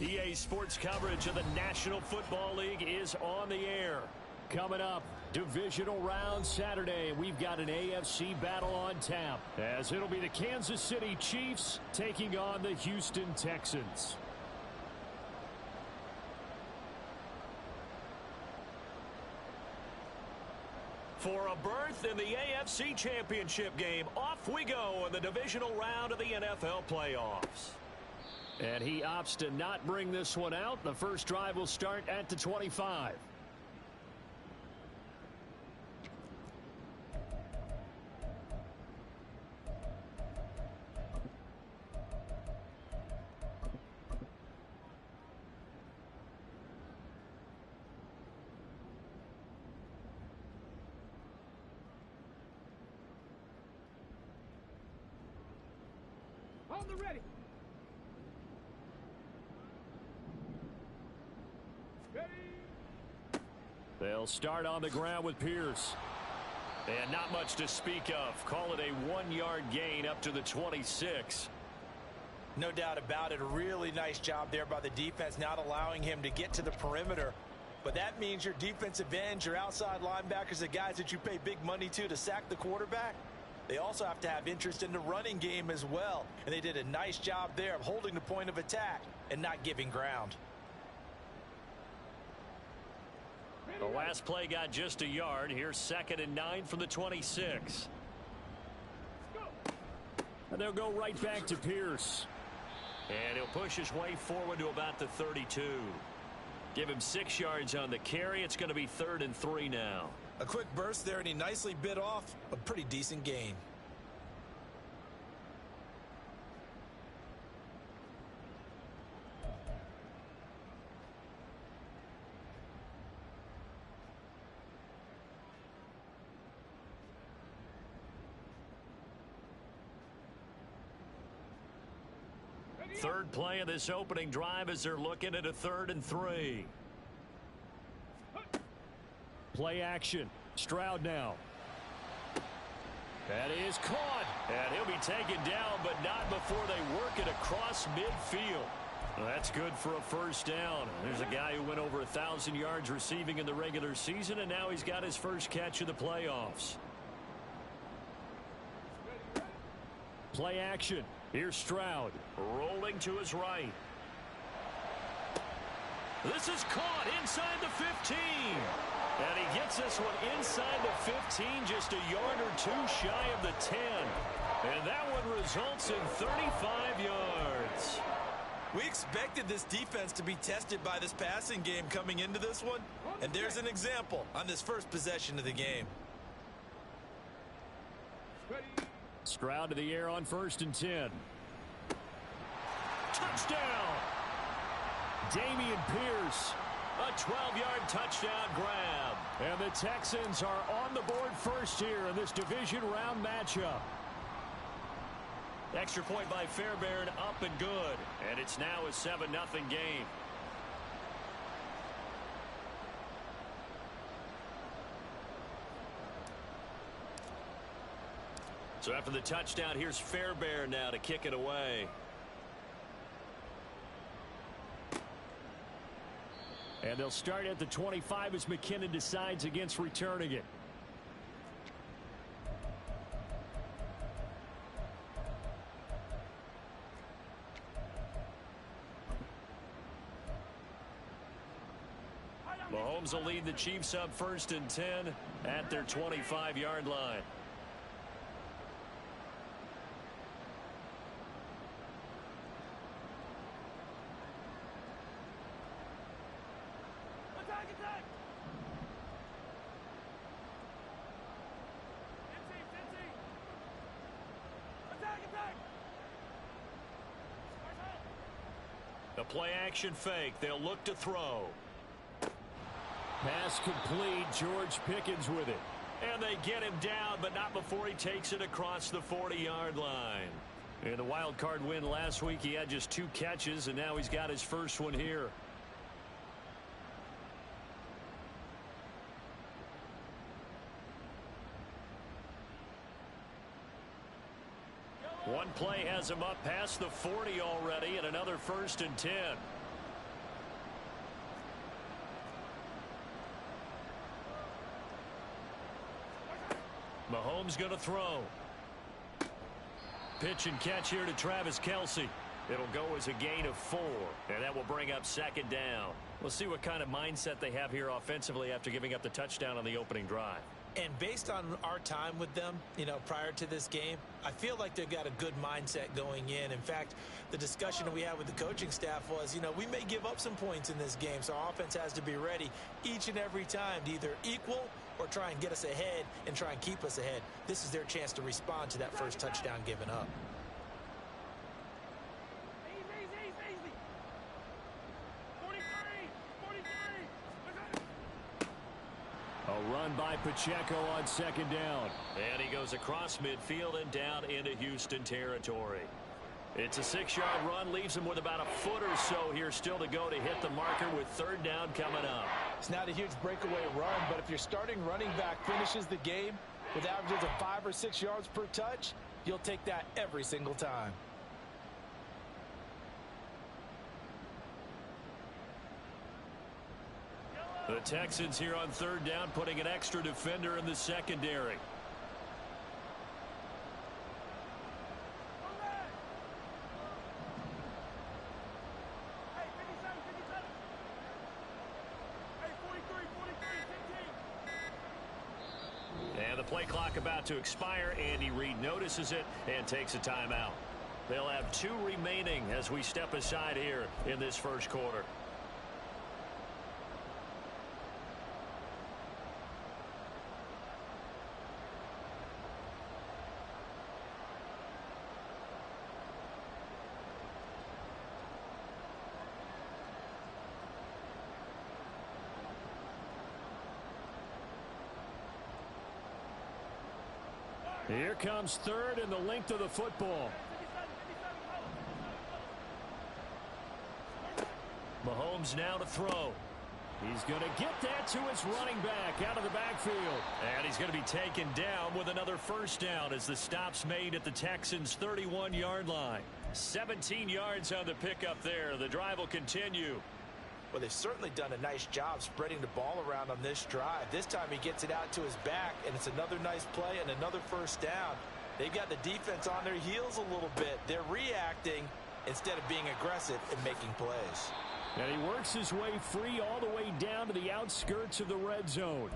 EA Sports coverage of the National Football League is on the air. Coming up, divisional round Saturday. We've got an AFC battle on tap, as it'll be the Kansas City Chiefs taking on the Houston Texans. For a berth in the AFC Championship game, off we go in the divisional round of the NFL playoffs. And he opts to not bring this one out. The first drive will start at the 25. On the ready. They'll start on the ground with Pierce. And not much to speak of. Call it a 1-yard gain up to the 26. No doubt about it. A really nice job there by the defense, not allowing him to get to the perimeter. But that means your defensive ends, your outside linebackers, the guys that you pay big money to sack the quarterback, they also have to have interest in the running game as well. And they did a nice job there of holding the point of attack and not giving ground. The last play got just a yard. Here's 2nd and 9 from the 26. And they'll go right back to Pierce. And he'll push his way forward to about the 32. Give him 6 yards on the carry. It's going to be 3rd and 3 now. A quick burst there, and he nicely bit off a pretty decent gain. Third play of this opening drive as they're looking at a 3rd and 3. Play action. Stroud now. That is caught. And he'll be taken down, but not before they work it across midfield. Well, that's good for a first down. There's a guy who went over 1,000 yards receiving in the regular season, and now he's got his first catch of the playoffs. Play action. Here's Stroud. Rolling to his right. This is caught inside the 15. And he gets this one inside the 15, just a yard or 2 shy of the 10. And that one results in 35 yards. We expected this defense to be tested by this passing game coming into this one. And there's an example on this first possession of the game. Stroud to the air on 1st and 10. Touchdown! Dameon Pierce. A 12-yard touchdown grab. And the Texans are on the board first here in this division round matchup. Extra point by Fairbairn, up and good. And it's now a 7-0 game. So after the touchdown, here's Fairbairn now to kick it away. And they'll start at the 25 as McKinnon decides against returning it. Mahomes will lead the Chiefs up 1st and 10 at their 25-yard line. The play-action fake. They'll look to throw. Pass complete. George Pickens with it. And they get him down, but not before he takes it across the 40-yard line. In the wild card win last week, he had just 2 catches, and now he's got his first one here. One play has him up past the 40 already, and another 1st and 10. Mahomes going to throw. Pitch and catch here to Travis Kelce. It'll go as a gain of 4, and that will bring up second down. We'll see what kind of mindset they have here offensively after giving up the touchdown on the opening drive. And based on our time with them, prior to this game, I feel like they've got a good mindset going in. In fact, the discussion that we had with the coaching staff was, we may give up some points in this game, so our offense has to be ready each and every time to either equal or try and get us ahead and try and keep us ahead. This is their chance to respond to that first touchdown given up. A run by Pacheco on second down. And he goes across midfield and down into Houston territory. It's a 6-yard run, leaves him with about a foot or so here still to go to hit the marker with third down coming up. It's not a huge breakaway run, but if your starting running back finishes the game with averages of 5 or 6 yards per touch, you'll take that every single time. The Texans here on third down, putting an extra defender in the secondary. And the play clock about to expire. Andy Reid notices it and takes a timeout. They'll have 2 remaining as we step aside here in this first quarter. Here comes third and the length of the football. Mahomes now to throw. He's going to get that to his running back out of the backfield. And he's going to be taken down with another first down as the stop's made at the Texans' 31-yard line. 17 yards on the pickup there. The drive will continue. Well, they've certainly done a nice job spreading the ball around on this drive. This time he gets it out to his back, and it's another nice play and another first down. They've got the defense on their heels a little bit. They're reacting instead of being aggressive and making plays. And he works his way free all the way down to the outskirts of the red zone.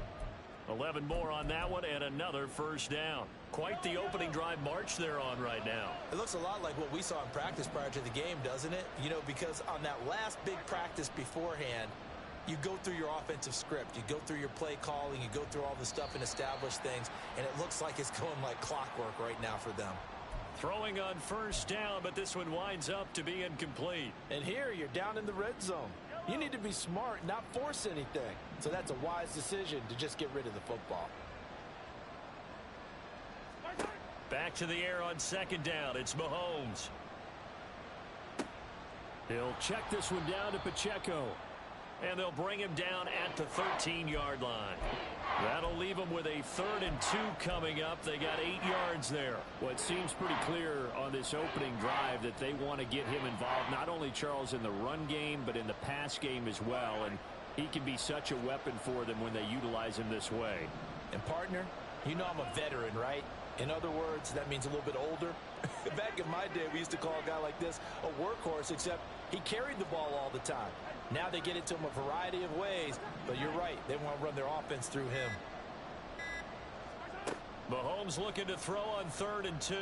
11 more on that one and another first down. Quite the opening drive march they're on right now. It looks a lot like what we saw in practice prior to the game, doesn't it? Because on that last big practice beforehand, you go through your offensive script. You go through your play calling. You go through all the stuff and establish things. And it looks like it's going like clockwork right now for them. Throwing on first down, but this one winds up to be incomplete. And here you're down in the red zone. You need to be smart, not force anything. So that's a wise decision to just get rid of the football. Back to the air on second down. It's Mahomes. He'll check this one down to Pacheco. And they'll bring him down at the 13-yard line. That'll leave them with a 3rd and 2 coming up. They got 8 yards there. Well, it seems pretty clear on this opening drive that they want to get him involved, not only, Charles, in the run game, but in the pass game as well. And he can be such a weapon for them when they utilize him this way. And, partner, I'm a veteran, right? In other words, that means a little bit older. Back in my day, we used to call a guy like this a workhorse, except he carried the ball all the time. Now they get it to him a variety of ways, but you're right. They want to run their offense through him. Mahomes looking to throw on 3rd and 2.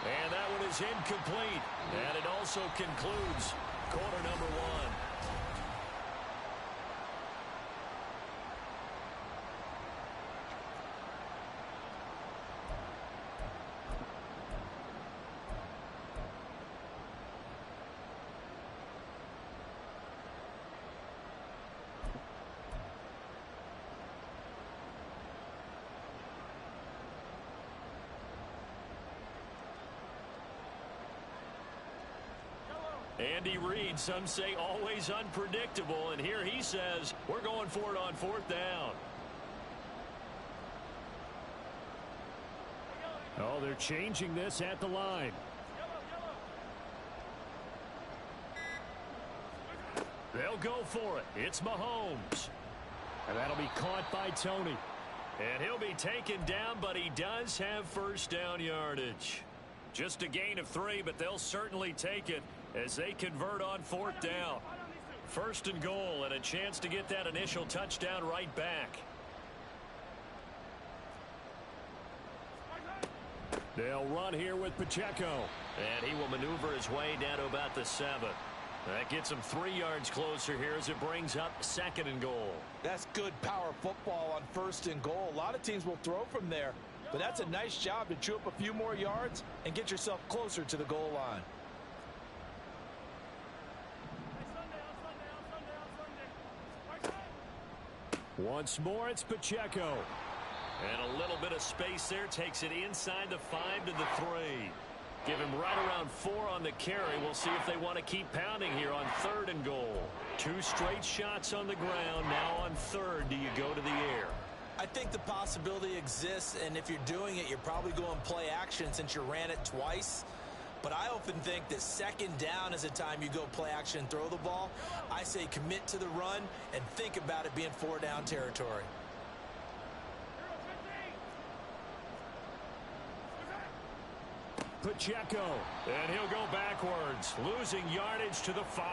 And that one is incomplete. And it also concludes quarter number 1. Andy Reid, some say always unpredictable, and here he says we're going for it on 4th down. Oh, they're changing this at the line. They'll go for it. It's Mahomes. And that'll be caught by Tony. And he'll be taken down, but he does have first down yardage. Just a gain of 3, but they'll certainly take it as they convert on 4th down. 1st and goal, and a chance to get that initial touchdown right back. They'll run here with Pacheco. And he will maneuver his way down to about the 7. That gets him 3 yards closer here as it brings up 2nd and goal. That's good power football on 1st and goal. A lot of teams will throw from there, but that's a nice job to chew up a few more yards and get yourself closer to the goal line. Once more, it's Pacheco. And a little bit of space there takes it inside the 5 to the 3. Give him right around 4 on the carry. We'll see if they want to keep pounding here on 3rd and goal. 2 straight shots on the ground. Now on 3rd, do you go to the air? I think the possibility exists, and if you're doing it, you're probably going play action since you ran it twice. But I often think that 2nd down is a time you go play action and throw the ball. I say commit to the run and think about it being 4 down territory. Pacheco, and he'll go backwards, losing yardage to the 5.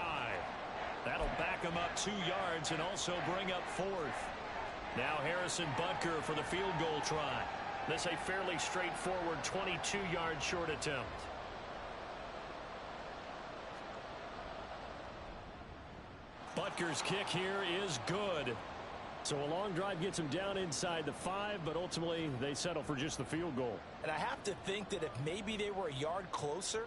That'll back him up 2 yards and also bring up 4th. Now Harrison Butker for the field goal try. This a fairly straightforward 22-yard short attempt. Butker's kick here is good. So a long drive gets him down inside the 5, but ultimately they settle for just the field goal. And I have to think that if maybe they were a yard closer,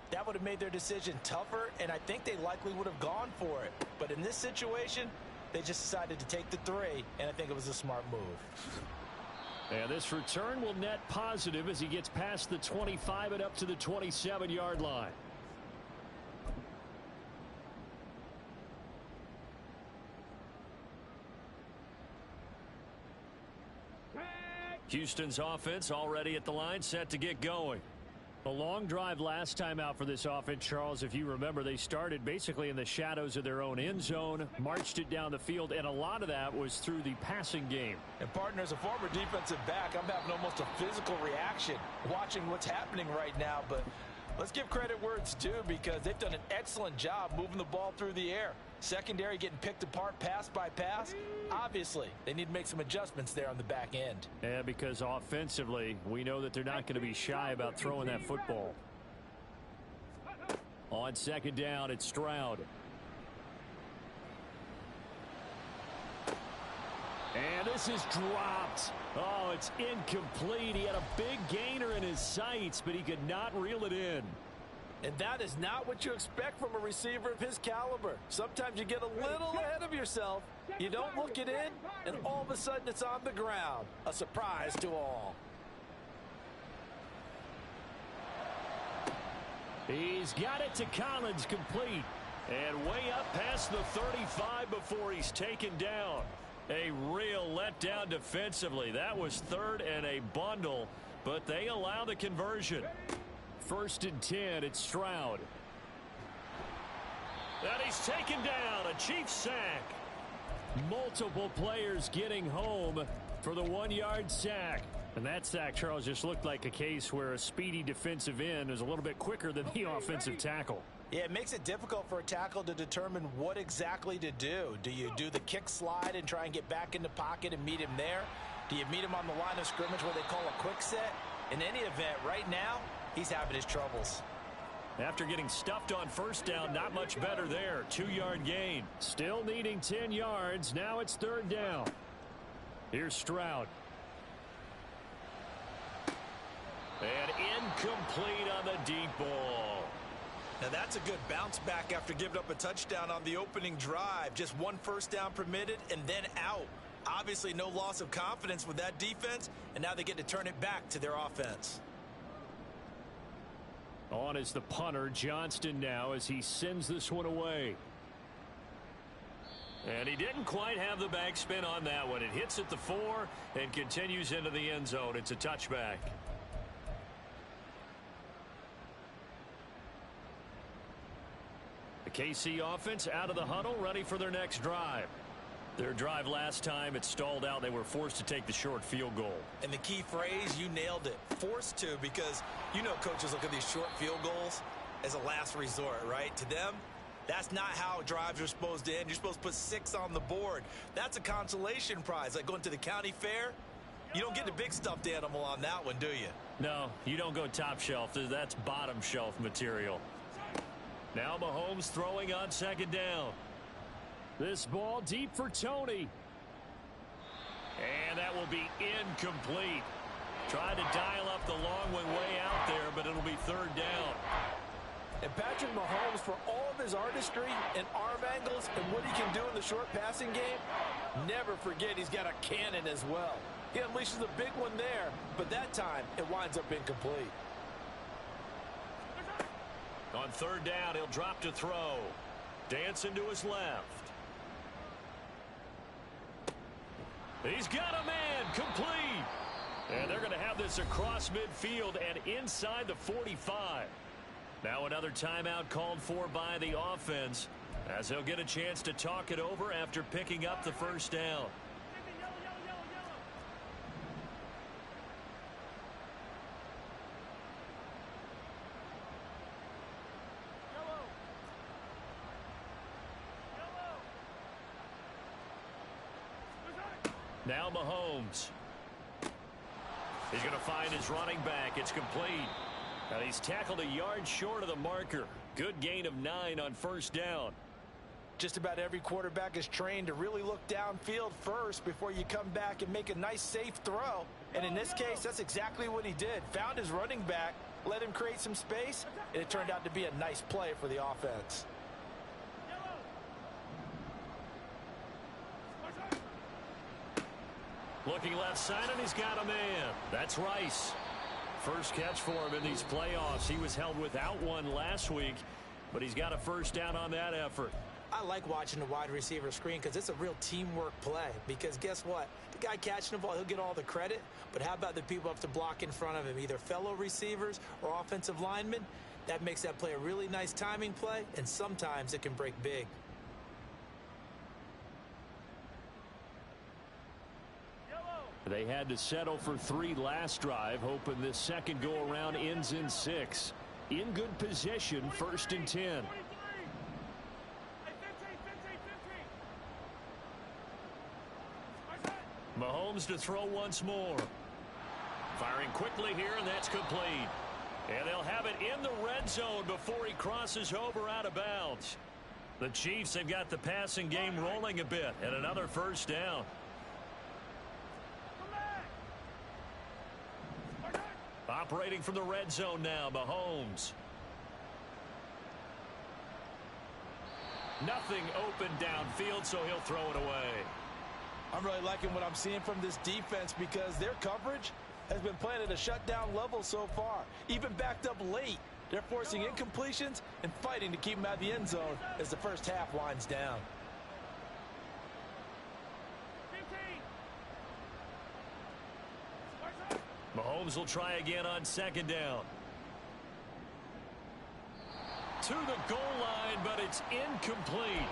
that would have made their decision tougher, and I think they likely would have gone for it. But in this situation, they just decided to take the 3, and I think it was a smart move. And this return will net positive as he gets past the 25 and up to the 27-yard line. Houston's offense already at the line, set to get going. A long drive last time out for this offense, Charles. If you remember, they started basically in the shadows of their own end zone, marched it down the field, and a lot of that was through the passing game. And partner, as a former defensive back, I'm having almost a physical reaction watching what's happening right now. But let's give credit where it's due, because they've done an excellent job moving the ball through the air. Secondary getting picked apart pass by pass. Obviously, they need to make some adjustments there on the back end. Yeah, because offensively, we know that they're not going to be shy about throwing that football. On 2nd down, it's Stroud. And this is dropped. Oh, it's incomplete. He had a big gainer in his sights, but he could not reel it in. And that is not what you expect from a receiver of his caliber. Sometimes you get a little ahead of yourself. You don't look it in, and all of a sudden it's on the ground. A surprise to all. He's got it to Collins, complete. And way up past the 35 before he's taken down. A real letdown defensively. That was 3rd and a bundle, but they allow the conversion. 1st and 10, it's Stroud. And he's taken down, a Chiefs sack. Multiple players getting home for the 1-yard sack. And that sack, Charles, just looked like a case where a speedy defensive end is a little bit quicker than the offensive tackle. Yeah, it makes it difficult for a tackle to determine what exactly to do. Do you do the kick slide and try and get back in the pocket and meet him there? Do you meet him on the line of scrimmage where they call a quick set? In any event, right now, he's having his troubles. After getting stuffed on 1st down, not much better there. 2-yard gain. Still needing 10 yards. Now it's 3rd down. Here's Stroud. And incomplete on the deep ball. Now that's a good bounce back after giving up a touchdown on the opening drive. Just 1 first down permitted and then out. Obviously no loss of confidence with that defense, and now they get to turn it back to their offense. On is the punter, Johnston, now as he sends this one away. And he didn't quite have the backspin on that one. It hits at the 4 and continues into the end zone. It's a touchback. The KC offense out of the huddle, ready for their next drive. Their drive last time, it stalled out. They were forced to take the short field goal. And the key phrase, you nailed it, forced to, because you know coaches look at these short field goals as a last resort, right? To them, that's not how drives are supposed to end. You're supposed to put 6 on the board. That's a consolation prize, like going to the county fair. You don't get the big stuffed animal on that one, do you? No, you don't go top shelf. That's bottom shelf material. Now Mahomes throwing on second down. This ball deep for Tony. And that will be incomplete. Trying to dial up the long one way out there, but it'll be third down. And Patrick Mahomes, for all of his artistry and arm angles and what he can do in the short passing game, never forget he's got a cannon as well. He unleashes a big one there, but that time it winds up incomplete. On third down, he'll drop to throw. Dancing to his left. He's got a man, complete. And they're going to have this across midfield and inside the 45. Now another timeout called for by the offense, as he'll get a chance to talk it over after picking up the first down. Now Mahomes. He's going to find his running back. It's complete. And he's tackled a yard short of the marker. Good gain of 9 on first down. Just about every quarterback is trained to really look downfield first before you come back and make a nice safe throw. And in this case, that's exactly what he did. Found his running back, let him create some space, and it turned out to be a nice play for the offense. Looking left side, and he's got a man. That's Rice. First catch for him in these playoffs. He was held without one last week, but he's got a first down on that effort. I like watching the wide receiver screen because it's a real teamwork play. Because guess what? The guy catching the ball, he'll get all the credit. But how about the people up to block in front of him, either fellow receivers or offensive linemen? That makes that play a really nice timing play, and sometimes it can break big. They had to settle for 3 last drive, hoping this second go-around ends in 6. In good position, first and 10. Mahomes to throw once more. Firing quickly here, and that's complete. And they'll have it in the red zone before he crosses over out of bounds. The Chiefs have got the passing game rolling a bit, and another first down. Operating from the red zone now, Mahomes. Nothing open downfield, so he'll throw it away. I'm really liking what I'm seeing from this defense because their coverage has been playing at a shutdown level so far. Even backed up late, they're forcing incompletions and fighting to keep them out of the end zone as the first half winds down. Mahomes will try again on second down. To the goal line, but it's incomplete.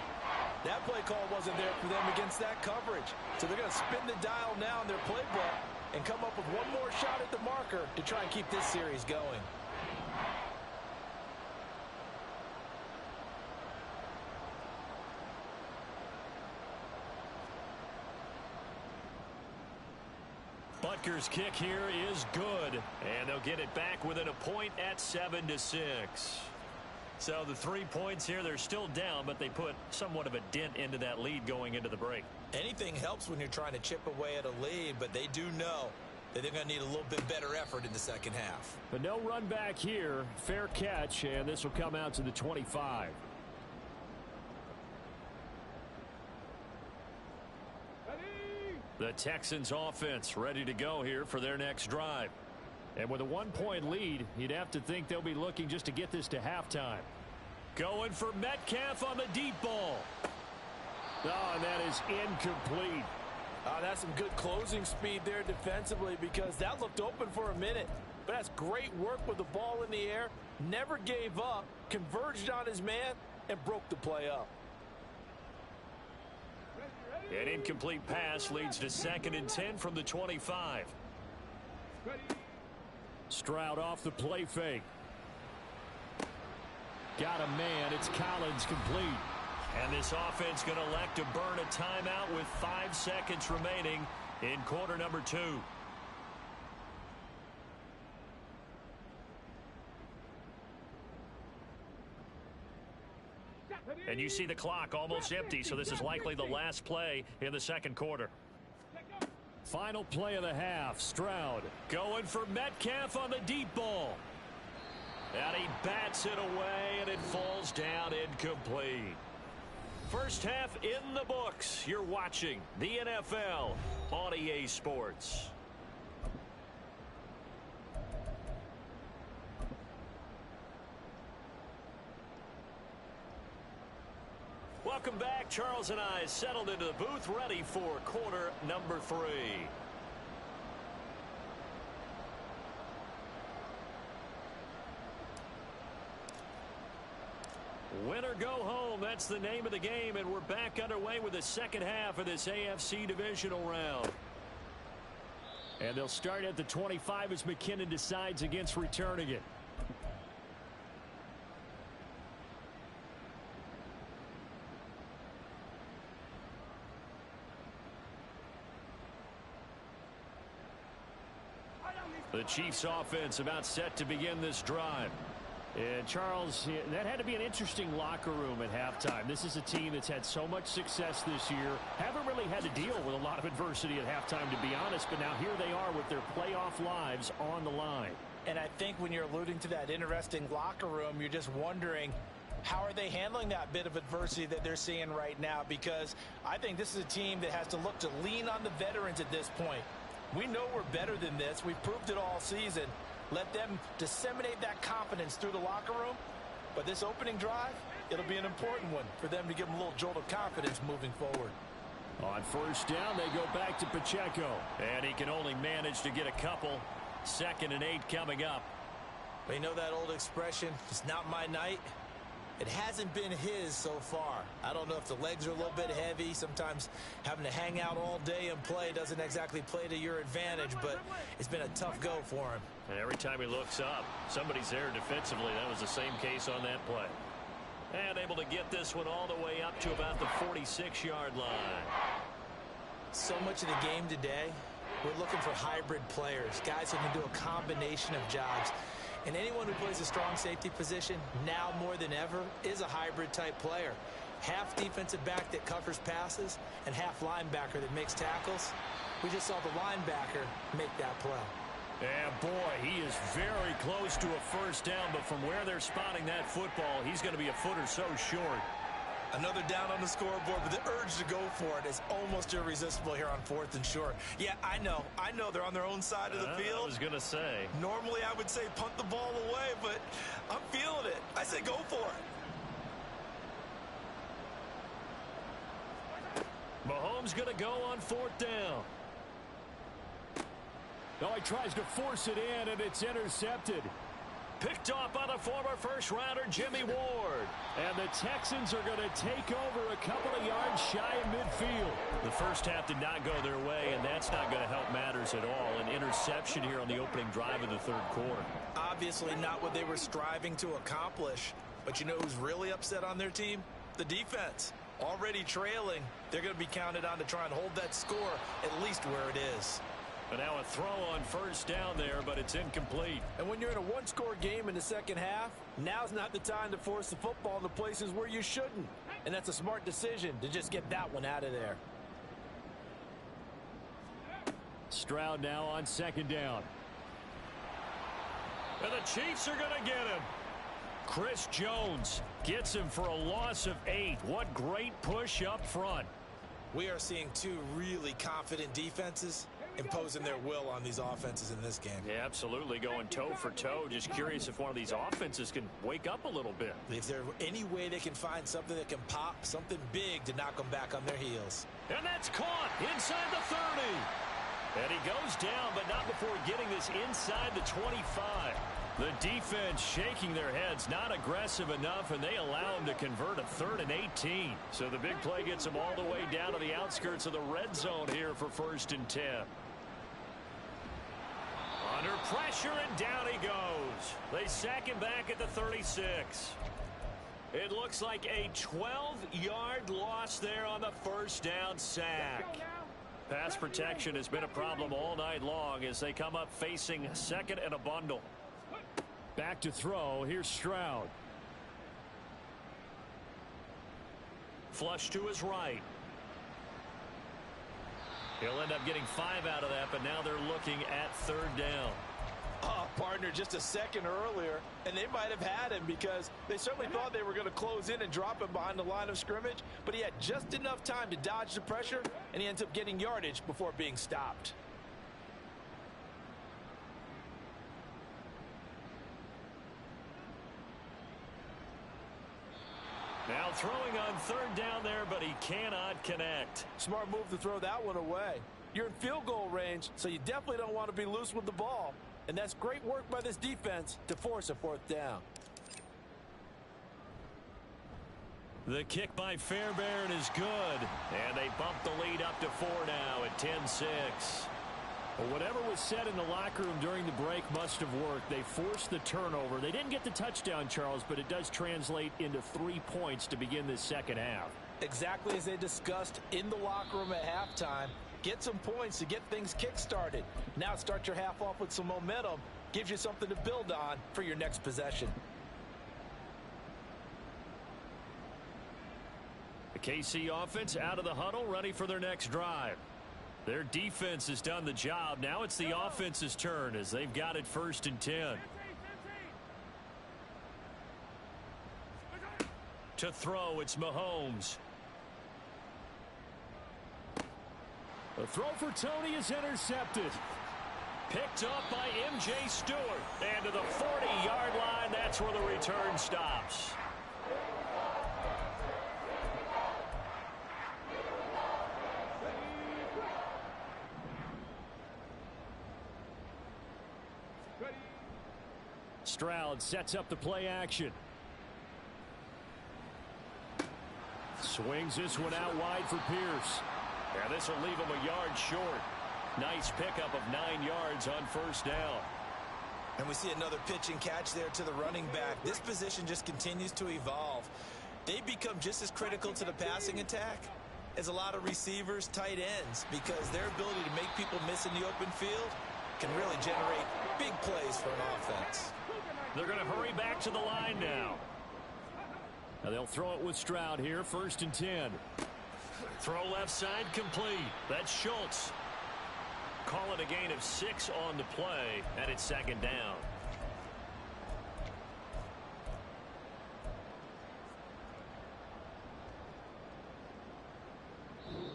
That play call wasn't there for them against that coverage. So they're going to spin the dial now in their playbook and come up with one more shot at the marker to try and keep this series going. Butker's kick here is good, and they'll get it back within a point at 7-6. So the 3 points here, they're still down, but they put somewhat of a dent into that lead going into the break. Anything helps when you're trying to chip away at a lead, but they do know that they're going to need a little bit better effort in the second half. But no run back here. Fair catch, and this will come out to the 25. The Texans offense ready to go here for their next drive. And with a 1-point lead, you'd have to think they'll be looking just to get this to halftime. Going for Metcalf on the deep ball. Oh, and that is incomplete. That's some good closing speed there defensively because that looked open for a minute. But that's great work with the ball in the air. Never gave up, converged on his man, and broke the play up. Ready? An incomplete pass leads to 2nd and 10 from the 25. Stroud off the play fake. Got a man. It's Collins complete. And this offense going to elect to burn a timeout with 5 seconds remaining in quarter number 2. And you see the clock almost empty, so this is likely the last play in the second quarter. Final play of the half. Stroud going for Metcalf on the deep ball. And he bats it away, and it falls down incomplete. First half in the books. You're watching the NFL on EA Sports. Welcome back. Charles and I settled into the booth, ready for quarter number 3. Win or go home, that's the name of the game, and we're back underway with the second half of this AFC divisional round. And they'll start at the 25 as McKinnon decides against returning it. The Chiefs offense about set to begin this drive. And Charles, that had to be an interesting locker room at halftime. This is a team that's had so much success this year. Haven't really had to deal with a lot of adversity at halftime, to be honest. But now here they are with their playoff lives on the line. And I think when you're alluding to that interesting locker room, you're just wondering, how are they handling that bit of adversity that they're seeing right now? Because I think this is a team that has to look to lean on the veterans at this point. We know we're better than this. We've proved it all season. Let them disseminate that confidence through the locker room. But this opening drive, it'll be an important one for them to give them a little jolt of confidence moving forward. On first down, they go back to Pacheco. And he can only manage to get a couple. 2nd and 8 coming up. But you know that old expression, it's not my night? It hasn't been his so far. I don't know if the legs are a little bit heavy. Sometimes having to hang out all day and play doesn't exactly play to your advantage, but it's been a tough go for him. And every time he looks up, somebody's there defensively. That was the same case on that play. And able to get this one all the way up to about the 46-yard line. So much of the game today, we're looking for hybrid players, guys who can do a combination of jobs. And anyone who plays a strong safety position, now more than ever, is a hybrid-type player. Half defensive back that covers passes and half linebacker that makes tackles. We just saw the linebacker make that play. And boy, he is very close to a first down, but from where they're spotting that football, he's going to be a foot or so short. Another down on the scoreboard, but the urge to go for it is almost irresistible here on 4th and short. Yeah, I know they're on their own side of the field. I was going to say. Normally I would say punt the ball away, but I'm feeling it. I say go for it. Mahomes going to go on 4th down. No, he tries to force it in, and it's intercepted. Picked off by the former first-rounder Jimmy Ward. And the Texans are going to take over a couple of yards shy of midfield. The first half did not go their way, and that's not going to help matters at all. An interception here on the opening drive of the third quarter. Obviously not what they were striving to accomplish. But you know who's really upset on their team? The defense. Already trailing, they're going to be counted on to try and hold that score at least where it is. And now a throw on first down there, but it's incomplete. And when you're in a one-score game in the second half, now's not the time to force the football in the places where you shouldn't. And that's a smart decision to just get that one out of there. Stroud now on 2nd down. And the Chiefs are going to get him. Chris Jones gets him for a loss of 8. What great push up front. We are seeing two really confident defenses imposing their will on these offenses in this game. Yeah, absolutely, going toe for toe. Just curious if one of these offenses can wake up a little bit. If there's any way they can find something that can pop, something big to knock them back on their heels. And that's caught inside the 30. And he goes down, but not before getting this inside the 25. The defense shaking their heads, not aggressive enough, and they allow them to convert a 3rd and 18. So the big play gets them all the way down to the outskirts of the red zone here for 1st and 10. Under pressure, and down he goes. They sack him back at the 36. It looks like a 12-yard loss there on the 1st down sack. Pass protection has been a problem all night long as they come up facing 2nd and a bundle. Back to throw. Here's Stroud. Flush to his right. He'll end up getting 5 out of that, but now they're looking at 3rd down. Oh, partner, just a second earlier, and they might have had him because they certainly thought they were going to close in and drop him behind the line of scrimmage, but he had just enough time to dodge the pressure, and he ends up getting yardage before being stopped. Now throwing on 3rd down there, but he cannot connect. Smart move to throw that one away. You're in field goal range, so you definitely don't want to be loose with the ball. And that's great work by this defense to force a 4th down. The kick by Fairbairn is good. And they bump the lead up to 4 now at 10-6. Well, whatever was said in the locker room during the break must have worked. They forced the turnover. They didn't get the touchdown, Charles, but it does translate into 3 points to begin this second half. Exactly as they discussed in the locker room at halftime. Get some points to get things kick-started. Now start your half off with some momentum. Gives you something to build on for your next possession. The KC offense out of the huddle, ready for their next drive. Their defense has done the job. Now it's the offense's turn as they've got it 1st and 10. To throw, it's Mahomes. The throw for Tony is intercepted. Picked up by M.J. Stewart. And to the 40-yard line, that's where the return stops. Stroud sets up the play action. Swings this one out wide for Pierce. And this will leave him a yard short. Nice pickup of 9 yards on 1st down. And we see another pitch and catch there to the running back. This position just continues to evolve. They become just as critical to the passing attack as a lot of receivers, tight ends, because their ability to make people miss in the open field can really generate big plays for an offense. They're going to hurry back to the line now. Now they'll throw it with Stroud here, 1st and 10. Throw left side complete. That's Schultz. Call it a gain of 6 on the play, and it's 2nd down.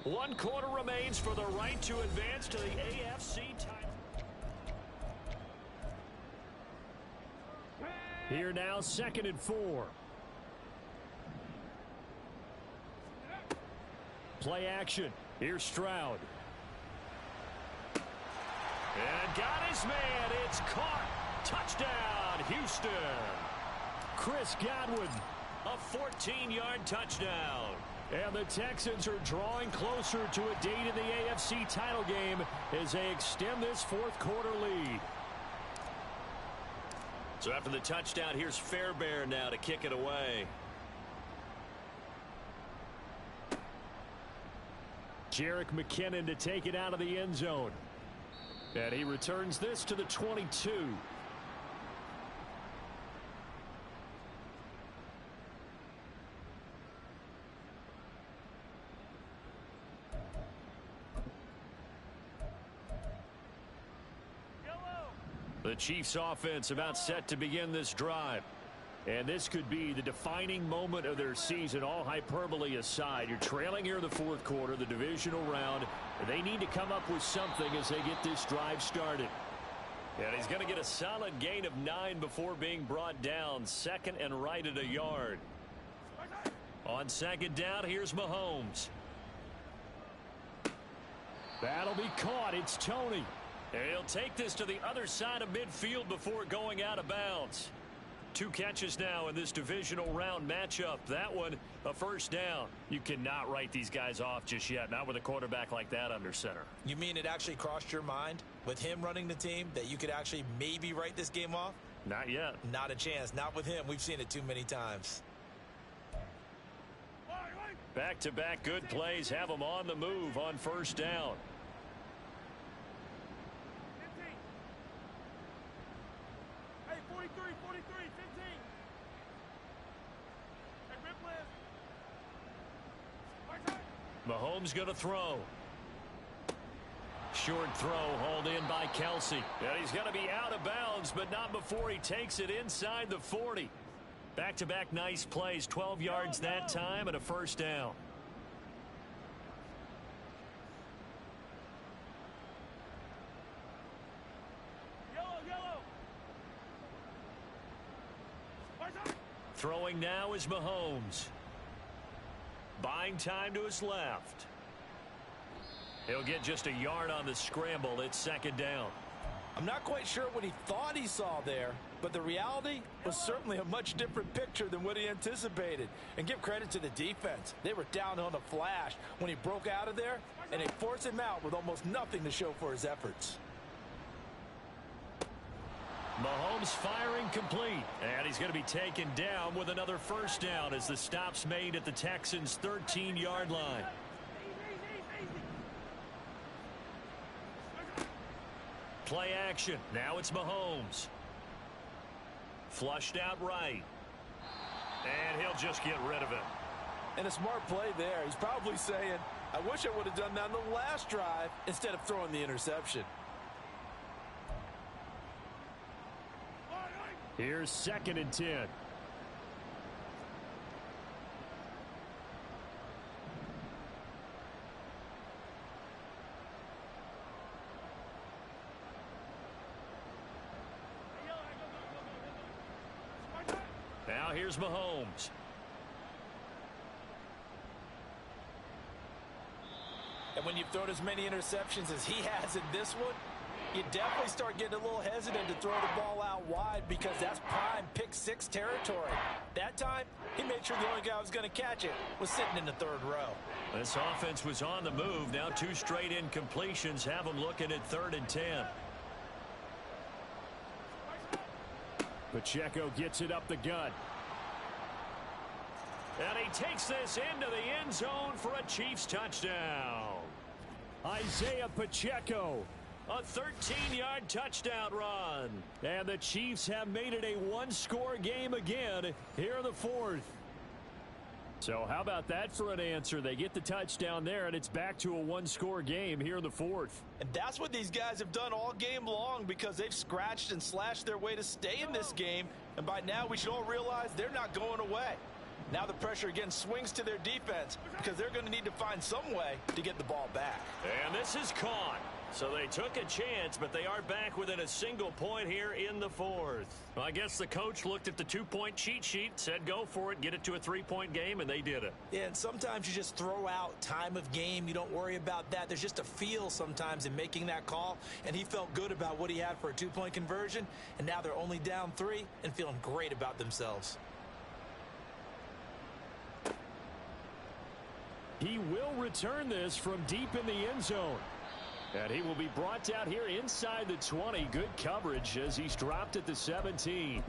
One quarter remains for the right to advance to the AFC title. Here now, 2nd and 4. Play action. Here's Stroud. And got his man. It's caught. Touchdown, Houston. Chris Godwin, a 14-yard touchdown. And the Texans are drawing closer to a date in the AFC title game as they extend this 4th quarter lead. So after the touchdown, here's Fairbairn now to kick it away. Jerick McKinnon to take it out of the end zone. And he returns this to the 22. The Chiefs offense about set to begin this drive. And this could be the defining moment of their season, all hyperbole aside. You're trailing here in the 4th quarter, the divisional round. They need to come up with something as they get this drive started. And he's going to get a solid gain of 9 before being brought down. 2nd and right at a yard. On 2nd down, here's Mahomes. That'll be caught. It's Tony. And he'll take this to the other side of midfield before going out of bounds. 2 catches now in this divisional round matchup. That one, a first down. You cannot write these guys off just yet, not with a quarterback like that under center. You mean it actually crossed your mind with him running the team that you could actually maybe write this game off? Not yet. Not a chance. Not with him. We've seen it too many times. Back-to-back good plays have them on the move on first down. Hey, 43, 15. Hey, grip left. Mahomes going to throw. Short throw hauled in by Kelsey. And he's going to be out of bounds, but not before he takes it inside the 40. Back-to-back nice plays, 12 yards that time and a first down. Yellow. Throwing now is Mahomes. Buying time to his left. He'll get just a yard on the scramble. It's second down. I'm not quite sure what he thought he saw there, but the reality was certainly a much different picture than what he anticipated. And give credit to the defense. They were down on a flash when he broke out of there, and they forced him out with almost nothing to show for his efforts. Mahomes firing complete. And he's going to be taken down with another first down as the stop's made at the Texans' 13-yard line. Play action. Now it's Mahomes. Flushed out right. And he'll just get rid of it. And a smart play there. He's probably saying, I wish I would have done that on the last drive instead of throwing the interception. Here's 2nd and 10. Now here's Mahomes. And when you've thrown as many interceptions as he has in this one, you definitely start getting a little hesitant to throw the ball out wide because that's prime pick-6 territory. That time, he made sure the only guy who was going to catch it was sitting in the 3rd row. This offense was on the move. Now 2 straight incompletions have them looking at 3rd and 10. Pacheco gets it up the gut. And he takes this into the end zone for a Chiefs touchdown. Isaiah Pacheco, a 13-yard touchdown run. And the Chiefs have made it a 1-score game again here in the 4th. So how about that for an answer? They get the touchdown there, and it's back to a 1-score game here in the 4th. And that's what these guys have done all game long because they've scratched and slashed their way to stay in this game. And by now, we should all realize they're not going away. Now the pressure again swings to their defense because they're going to need to find some way to get the ball back. And this is caught. So they took a chance, but they are back within a single point here in the 4th. Well, I guess the coach looked at the 2-point cheat sheet, said go for it, get it to a 3-point game, and they did it. Yeah, and sometimes you just throw out time of game. You don't worry about that. There's just a feel sometimes in making that call, and he felt good about what he had for a 2-point conversion, and now they're only down 3 and feeling great about themselves. He will return this from deep in the end zone. And he will be brought out here inside the 20. Good coverage as he's dropped at the 17.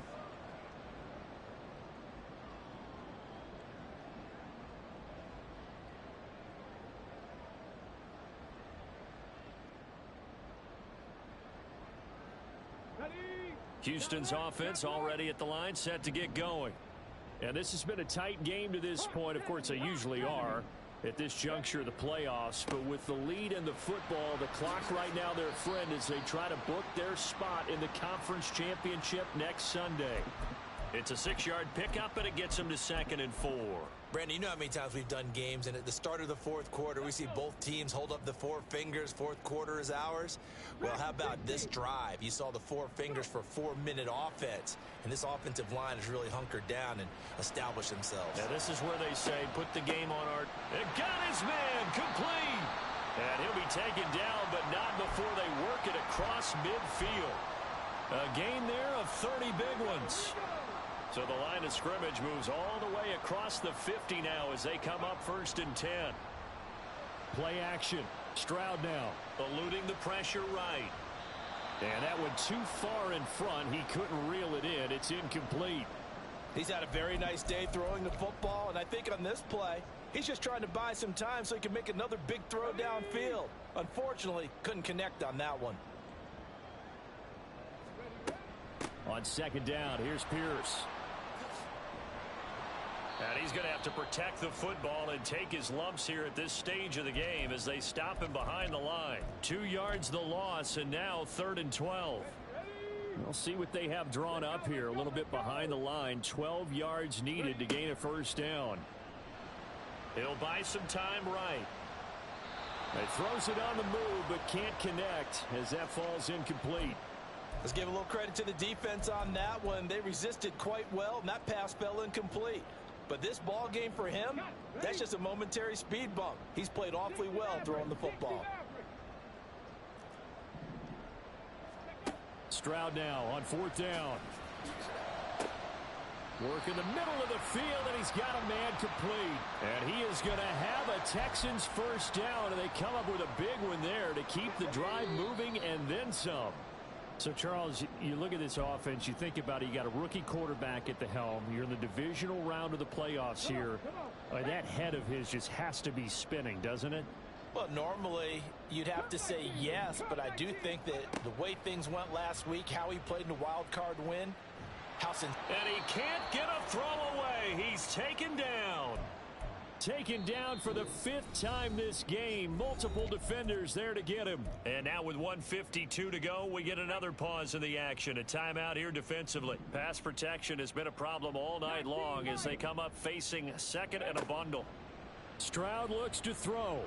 Houston's offense already at the line, set to get going. And this has been a tight game to this point. Of course, they usually are at this juncture of the playoffs. But with the lead in the football, the clock right now, their friend, as they try to book their spot in the conference championship next Sunday. It's a 6-yard pickup, and it gets them to 2nd and 4. Brandon, you know how many times we've done games, and at the start of the 4th quarter, we see both teams hold up the 4 fingers, 4th quarter is ours. Well, how about this drive? You saw the 4 fingers for 4-minute offense, and this offensive line has really hunkered down and established themselves. Now, this is where they say, put the game on our... It got his man complete. And he'll be taken down, but not before they work it across midfield. A gain there of 30 big ones. So the line of scrimmage moves all the way across the 50 now as they come up 1st and 10. Play action. Stroud now eluding the pressure right. And that went too far in front. He couldn't reel it in. It's incomplete. He's had a very nice day throwing the football, and I think on this play, he's just trying to buy some time so he can make another big throw downfield. Unfortunately, couldn't connect on that one. On 2nd down, here's Pierce. And he's going to have to protect the football and take his lumps here at this stage of the game as they stop him behind the line. 2 yards the loss, and now 3rd and 12. We'll see what they have drawn up here. A little bit behind the line. 12 yards needed to gain a 1st down. He'll buy some time right. He throws it on the move, but can't connect as that falls incomplete. Let's give a little credit to the defense on that one. They resisted quite well, and that pass fell incomplete. But this ball game for him, that's just a momentary speed bump. He's played awfully well throwing the football. Stroud now on 4th down. Work in the middle of the field, and he's got a man complete. And he is going to have a Texans 1st down, and they come up with a big one there to keep the drive moving and then some. So, Charles, you look at this offense, you think about it, you got a rookie quarterback at the helm. You're in the divisional round of the playoffs here. That head of his just has to be spinning, doesn't it? Well, normally you'd have to say yes, but I do think that the way things went last week, how he played in the wild card win, and he can't get a throw away. He's taken down. Taken down for the 5th time this game. Multiple defenders there to get him. And now with 1:52 to go, we get another pause in the action. A timeout here defensively. Pass protection has been a problem all night long as they come up facing 2nd and a bundle. Stroud looks to throw.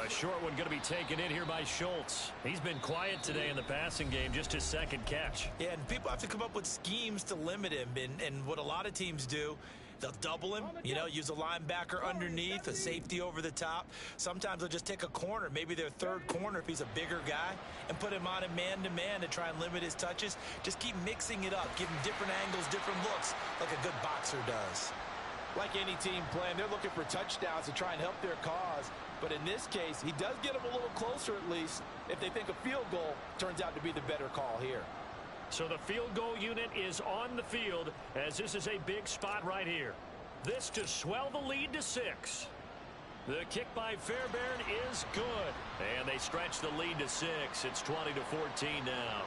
A short one going to be taken in here by Schultz. He's been quiet today in the passing game, just his 2nd catch. Yeah, and people have to come up with schemes to limit him. And what a lot of teams do, they'll double him, use a linebacker underneath, a safety over the top. Sometimes they'll just take a corner, maybe their 3rd corner if he's a bigger guy, and put him on a man-to-man to try and limit his touches. Just keep mixing it up, give him different angles, different looks, like a good boxer does. like any team playing, they're looking for touchdowns to try and help their cause. But in this case, he does get them a little closer at least if they think a field goal turns out to be the better call here. So the field goal unit is on the field as this is a big spot right here. This to swell the lead to 6. The kick by Fairbairn is good. And they stretch the lead to 6. It's 20-14 now.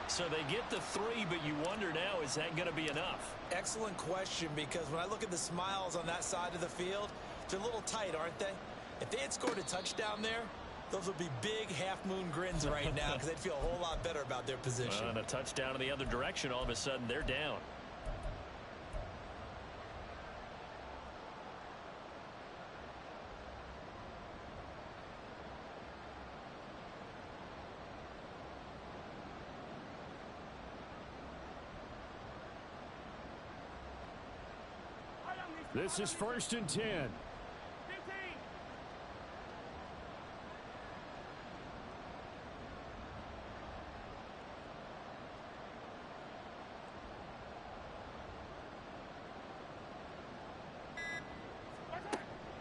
So they get the 3, but you wonder now, is that going to be enough? Excellent question, because when I look at the smiles on that side of the field, they're a little tight, aren't they? If they had scored a touchdown there, those would be big half-moon grins right now because they'd feel a whole lot better about their position. And a touchdown in the other direction, all of a sudden they're down. This is 1st and 10. 15.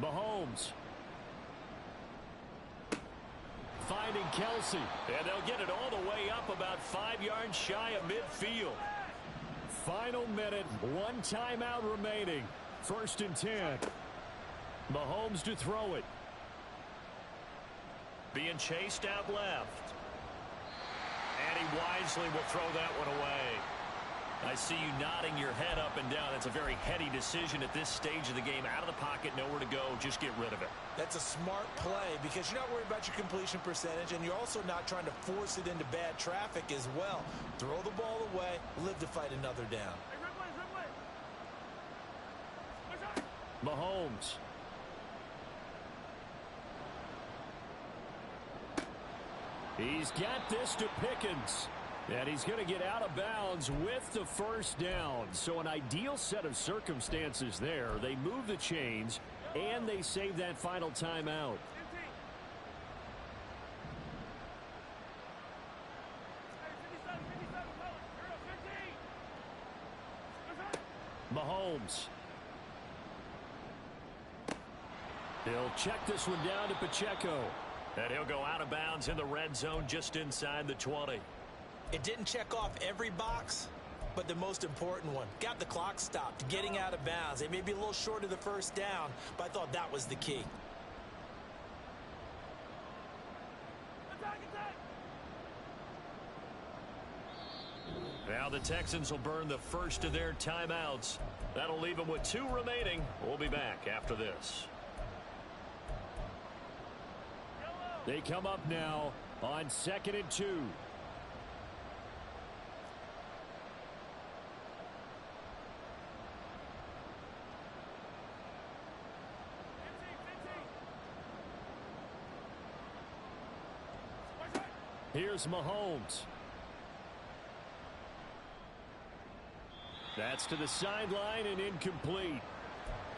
Mahomes. Finding Kelsey. And they'll get it all the way up about 5 yards shy of midfield. Final minute. 1 timeout remaining. 1st and 10. Mahomes to throw it. Being chased out left. And he wisely will throw that one away. I see you nodding your head up and down. That's a very heady decision at this stage of the game. Out of the pocket, nowhere to go. Just get rid of it. That's a smart play because you're not worried about your completion percentage, and you're also not trying to force it into bad traffic as well. Throw the ball away, live to fight another down. Hey, Ripley. Mahomes. He's got this to Pickens. And he's going to get out of bounds with the 1st down. So an ideal set of circumstances there. They move the chains. and they save that final timeout. 15. Hey, 57, colors. Hurry up, 15. Mahomes. He'll check this one down to Pacheco. And he'll go out of bounds in the red zone just inside the 20. It didn't check off every box, but the most important one. Got the clock stopped, getting out of bounds. They may be a little short of the first down, but I thought that was the key. Attack, attack. Now the Texans will burn the first of their timeouts. That'll leave them with 2 remaining. We'll be back after this. They come up now on 2nd and 2. 15, 15. Here's Mahomes. That's to the sideline and incomplete.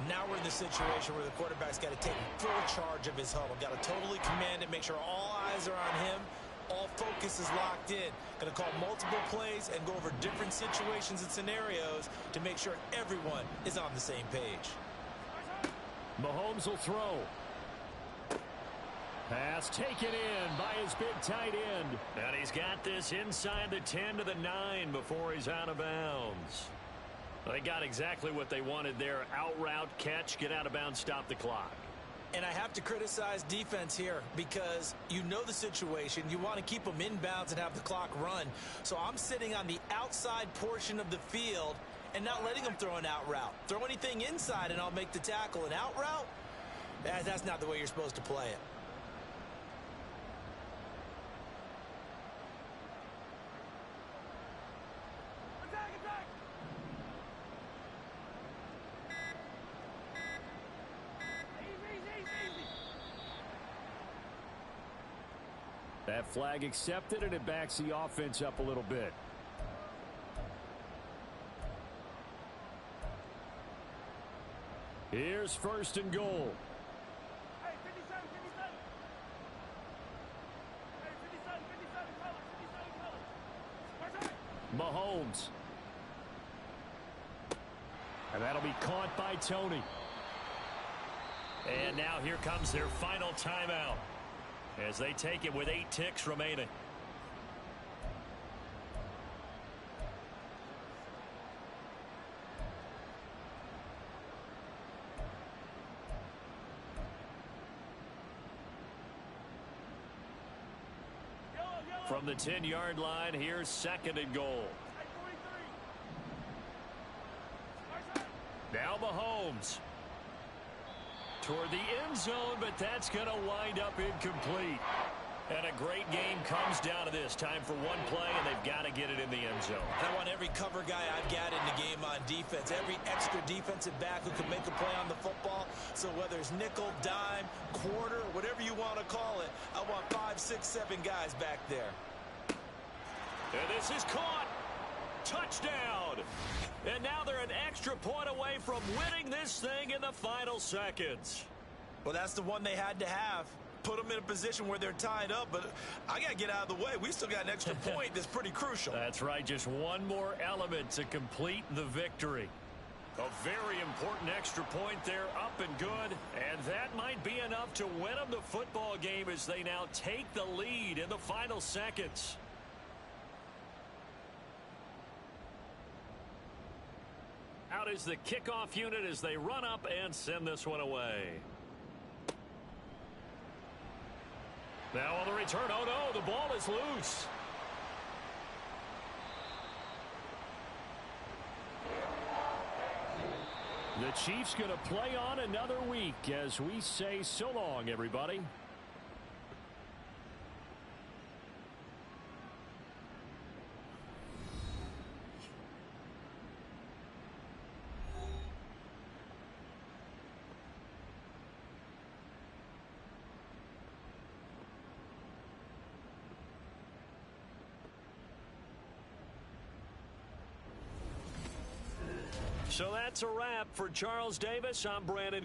Now we're in the situation where the quarterback's got to take full charge of his huddle. Got to totally command it, make sure all eyes are on him. All focus is locked in. Going to call multiple plays and go over different situations and scenarios to make sure everyone is on the same page. Mahomes will throw. Pass taken in by his big tight end. And he's got this inside the 10 to the 9 before he's out of bounds. They got exactly what they wanted there. Out route, catch, get out of bounds, stop the clock. And I have to criticize defense here because you know the situation. You want to keep them in bounds and have the clock run. So I'm sitting on the outside portion of the field and not letting them throw an out route. Throw anything inside and I'll make the tackle. An out route? That's not the way you're supposed to play it. Attack, attack. Easy. That flag accepted, and it backs the offense up a little bit. Here's 1st and goal. Hey, 57, 57. Hey, 57, colors, 57, colors. Mahomes. And that'll be caught by Tony. And now here comes their final timeout as they take it with 8 ticks remaining. Yellow. From the 10-yard line, here's 2nd and goal. Hey, 43. Now Mahomes. Toward the end zone, but that's going to wind up incomplete. And a great game comes down to this. Time for one play, and they've got to get it in the end zone. I want every cover guy I've got in the game on defense. Every extra defensive back who can make a play on the football. So whether it's nickel, dime, quarter, whatever you want to call it, I want 5, 6, 7 guys back there. And this is caught. Touchdown. And now they're an extra point away from winning this thing in the final seconds. Well, that's the one they had to have. Put them in a position where they're tied up, but I got to get out of the way. We still got an extra point that's pretty crucial. That's right. Just one more element to complete the victory. A very important extra point there, up and good. And that might be enough to win them the football game as they now take the lead in the final seconds. Out is the kickoff unit as they run up and send this one away. Now on the return, oh no, the ball is loose. The Chiefs going to play on another week as we say so long, everybody. So that's a wrap for Charles Davis. I'm Brandon